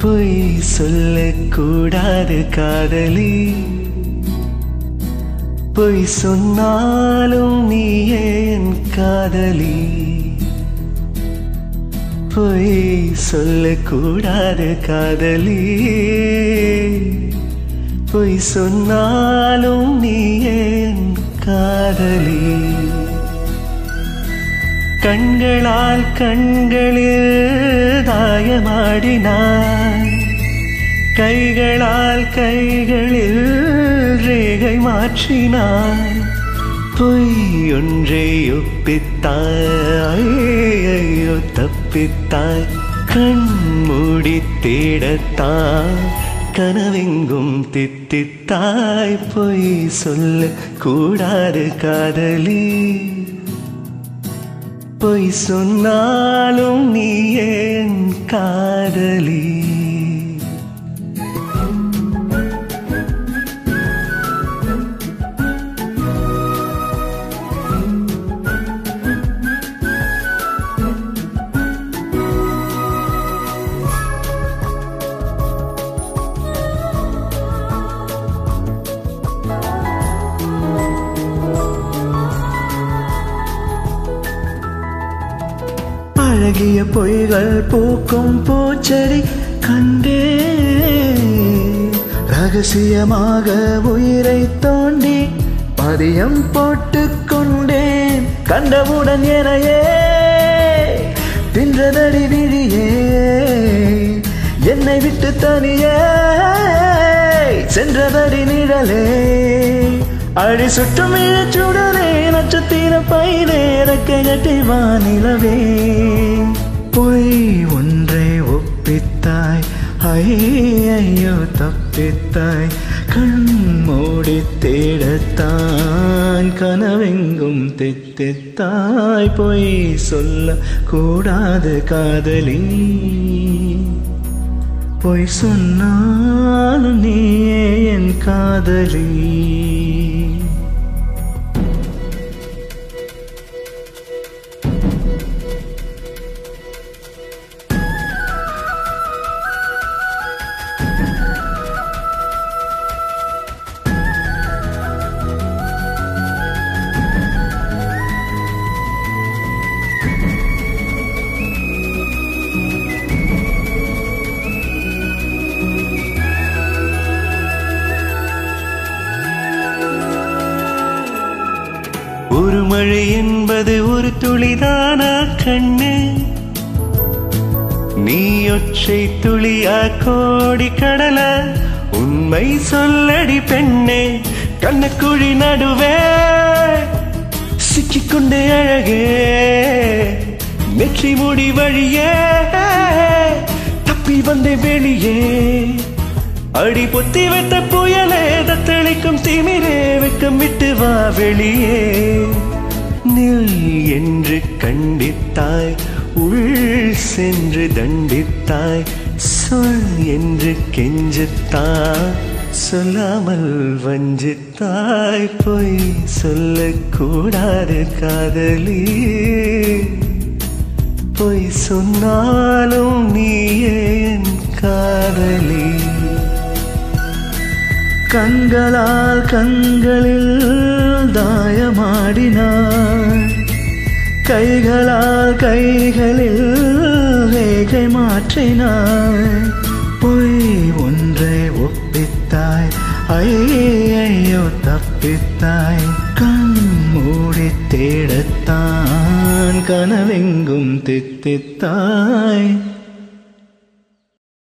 பொய் சொல்லக்கூடாது காதலி, பொய் சொன்னாலும் நீயே என் காதலி. பொய் சொல்லக்கூடாது காதலி, பொய் சொன்னாலும் நீயே என் காதலி. கண்களால் கண்களில் தாயமாடினாய், கைகளால் கைகளில் ரேகை மாற்றினாய். பொய் ஒன்றை ஒப்பித்தாய், ஐயோ தப்பித்தாய். கண் மூடி தேடத்தான் கனவெங்கும் தித்தித்தாய். பொய் சொல்ல கூடாது காதலி, பொய் சொன்னாலும் நீயே என் காதலி. அழகிய பொய்கள் பூக்கும் பூச்செடி கண்டே, ரகசியமாக உயிரை தோண்டி பதியம் போட்டுக் கொண்டேன். கண்டவுடன் எனையே தின்றதடி விழியே, என்னை விட்டு தனியே சென்றதடி நிழலே. அடி சுற்றும் சுடரே, நட்சத்திர பயிரே, ரெக்கை கட்டி வானிலவே. பொய் ஒன்றை ஒப்பித்தாய், ஐயோ தப்பித்தாய். கண் மூடி தேடத்தான் கனவெங்கும் தித்தித்தாய். பொய் சொல்ல கூடாது காதலி, பொய் சொன்னாலும் நீயே என் காதலி. ஒரு மழை என்பது ஒரு துளிதானா கண்ணு, நீ ஒற்றை துளியா கோடி கடல. உண்மை சொல்லடி பெண்ணே, கண்ணக்குழி நடுவே சிக்கிக்கொண்டே அழகே. நெற்றி முடி வழியே தப்பி வந்தே வெளியே. அடி பொத்தி வைத்த புயலே, தத்தளிக்கும் திமிரே, வெக்கம் விட்டு வா வெளியே. நில் என்று கண்டித்தாய், உள் சென்று தண்டித்தாய். சொல் என்று கெஞ்சித்தாய், சொல்லாமல் வஞ்சித்தாய். பொய் சொல்லக்கூடாது காதலி, பொய் சொன்னாலும் நீயே என் காதலி. கண்களால் கண்களில் தாயமாடினாய், கைகளால் கைகளில் ரேகை மாற்றினாய். பொய் ஒன்றை ஒப்பித்தாய், ஐயோ தப்பித்தாய். கண் மூடி தேடத்தான் கனவெங்கும் தித்தித்தாய்.